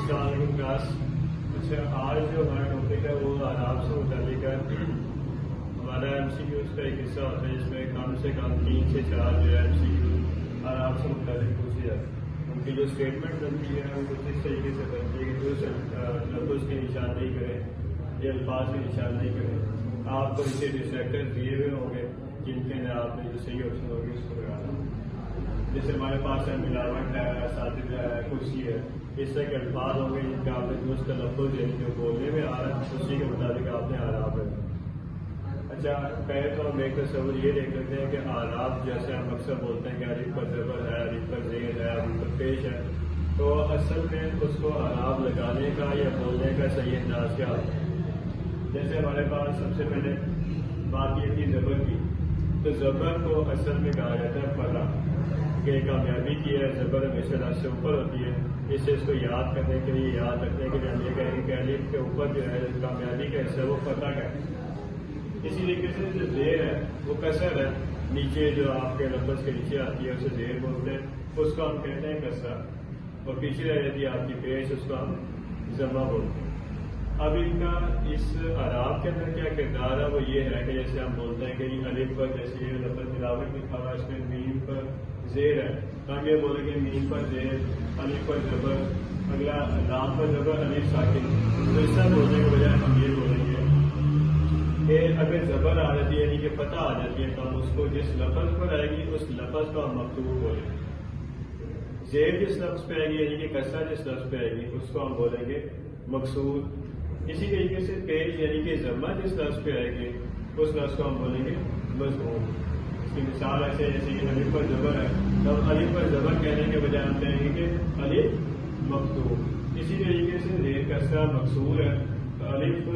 السلام علیکم کلاس. اچھا آج جو ہمارا ٹاپک ہے وہ آراب سے متعلق ہے. ہمارا ایم سی کیوز کا ایک حصہ ہوتا ہے جس میں کم سے کم 3 سے 4 جو ہے ایم سی کیو آراب سے متعلق پوچھی جاتی ہے. ان کی جو اسٹیٹمنٹ بنتی ہے وہ کچھ اس طریقے سے بنتی ہے کہ جو لفظ کی نشاندہی کریں یا الفاظ کی نشاندہی کریں. آپ کو اسے ڈسٹریکٹر دیے ہوئے ہوں گے جن کے اندر آپ نے جو صحیح آپشن ہوگی اس کو لگانا. جیسے ہمارے پاس ہے ملاوٹ ہے، اساتذہ ہے، کرسی ہے، اس طرح کے الفاظ ہوں گے جن کا آپ نے درست تلفظ ہے جو بولنے میں آ رہا ہے اسی کے مطابق آپ نے آراب ہے. اچھا پہلے تو ہم ایک تصور یہ دیکھ لیتے ہیں کہ آراب جیسے ہم اکثر بولتے ہیں کہ الف پر زبر ہے، الف پر زیر ہے، الف پر پیش ہے، تو اصل میں اس کو آراب لگانے کا یا بولنے کا صحیح انداز کیا ہوتا ہے. جیسے ہمارے پاس سب سے پہلے بات یہ تھی زبر کی، تو زبر کو اصل میں کہا جاتا ہے فتح کہ کامیابی کی ہے. زبر ہمیشہ لفظ سے اوپر ہوتی ہے، اس سے اس کو یاد کرنے کے لیے یاد رکھنے کے لیے ہم یہ کہیں گے کہ الف کے اوپر جو ہے کامیابی کا حصہ وہ فتح کا ہے. اسی طریقے سے جو زیر ہے وہ کسر ہے، نیچے جو آپ کے لفظ کے نیچے آتی ہے اسے زیر بولتے ہیں، اس کو ہم کہتے ہیں کسرہ. اور پیچھے رہ جاتی ہے آپ کی پیش، اس کو ہم ضمہ بولتے ہیں. اب ان کا اس آراب کے اندر کیا کردار ہے وہ یہ ہے کہ جیسے ہم بولتے ہیں کہ الف پر جیسے یہ لفظ ملاوٹ لکھا ہوا ہے اس میں میم پر زیر ہے، تو ہم یہ بولیں گے میم پر زیر، الف پر زبر، اگلا لام پر زبر، الف ساکن. تو اس طرح بولنے کے بجائے ہم یہ بولیں گے کہ اگر زبر آ جاتی ہے یعنی کہ فتح آ جاتی ہے تو ہم اس کو جس لفظ پر آئے گی اس لفظ کو ہم مکتوب بولیں گے. زیر جس لفظ پہ آئے گی یعنی کہ کسرہ جس لفظ پہ آئے گی اس کو ہم بولیں گے مقصور. اسی طریقے سے پیش یعنی کہ ضمہ جس لفظ پہ آئے گی اس لفظ کو ہم بولیں گے مضموم. اس کی مثال ایسے جیسے کہ الف پر زبر ہے تو الف پر زبر کہنے کے بجائے ہم کہیں گے کہ الف مکتوب. اسی طریقے سے زیر کسرہ مقصور ہے تو الف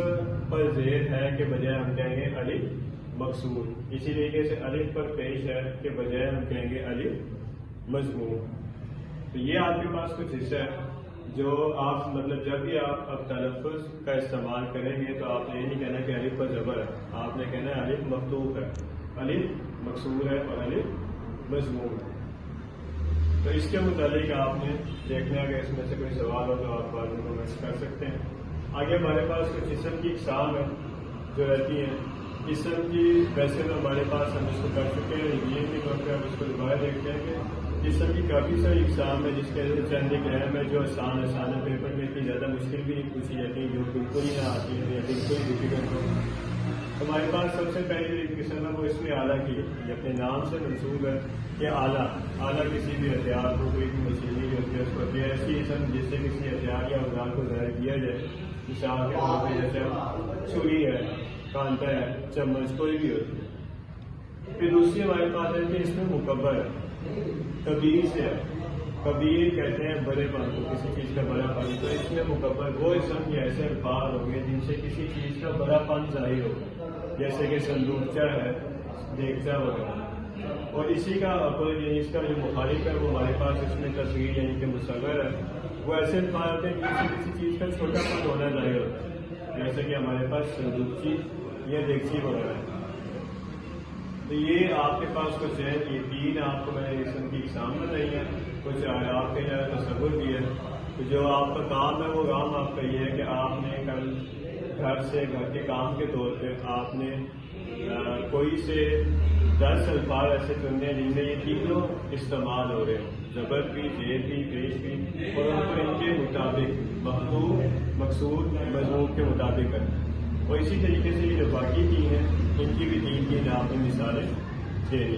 پر زیر ہے کے بجائے ہم کہیں گے الف مقصور. اسی طریقے سے الف پر پیش ہے کے بجائے ہم کہیں گے الف مضموم. تو یہ آپ کے پاس کچھ حصہ ہے جو آپ مطلب جب بھی آپ اب تلفظ کا استعمال کریں گے تو آپ نے یہ نہیں کہنا کہ الف پر زبر ہے، آپ نے کہنا ہے الف مکتوب ہے، الف مقصور ہے اور الف مضموم ہے. تو اس کے متعلق آپ نے دیکھنا ہے کہ اس میں سے کوئی سوال ہو تو آپ بعد میں کمنٹ کر سکتے ہیں. آگے ہمارے پاس کچھ اسم کی اقسام ہے جو رہتی ہیں. اسم کی ویسے تو ہمارے پاس ہم اس کو کر چکے ہیں، یہ کے طور پہ ہم اس کو دوبارہ دیکھتے ہیں کہ اسم کی کافی ساری اقسام ہے جس کے اندر چند ایک اہم ہے جو آسان ہے، پیپر میں اتنی زیادہ مشکل بھی نہیں پوچھی جاتی، جو بالکل ہی نہ آتی ہے یا بالکل ہی ڈیفیکلٹ ہو. ہمارے پاس سب سے پہلی جو قسم ہے وہ اس میں اعلیٰ کی ہے، یہ اپنے نام سے منسوب ہے کہ اعلیٰ کسی بھی ہتھیار کو، کوئی بھی مشینری جو ہوتی ہے اس کو ہوتی ہے. ایسی اسم جس سے کسی ہتھیار یا اوزار کو ظاہر کیا جائے، مثال کے طور پہ جیسے چھری ہے، کانٹا ہے، چمچ، کوئی بھی ہوتی ہے. پھر دوسری ہمارے پاس ہے کہ اس میں مکبر ہے، کبیر سے ہے. کبیر کہتے ہیں بڑے پن کو، کسی چیز کا بڑا پن. تو اس میں مکبر وہ اسم یا ایسے الفاظ ہوں گے جن سے کسی چیز کا بڑا پن ظاہر ہوگا، جیسے کہ صندوقچہ ہے، دیگچہ وغیرہ. اور اسی کا یعنی اس کا جو مخالف ہے وہ ہمارے پاس اس میں تصغیر یعنی کہ مصغر ہے. وہ ایسے الفاظ ہوتے ہیں جن سے کسی چیز کا چھوٹا پن ہونا ظاہر ہوتا ہے، جیسے کہ ہمارے پاس صندوقچی یا دیگچی وغیرہ ہے. تو یہ آپ کے پاس کچھ ہے، یہ 3 آپ کو میں نے اسم کی اقسام بتائی ہے. کچھ آپ کے جو تصور بھی ہے. تو جو آپ کا کام ہے وہ کام آپ کا یہ ہے کہ آپ نے کل گھر کے کام کے طور پہ آپ نے کوئی سے 10 الفاظ ایسے چننے ہیں جن میں یہ تینوں استعمال ہو رہے ہیں، زبر بھی، زیر بھی، پیش بھی، اور ان کے مطابق مکتوب، مقصور، مضموم کے مطابق ہے. اور اسی طریقے سے یہ جو باقی 3 ہیں ان کی بھی 3 آپ نے مثالیں دے دی.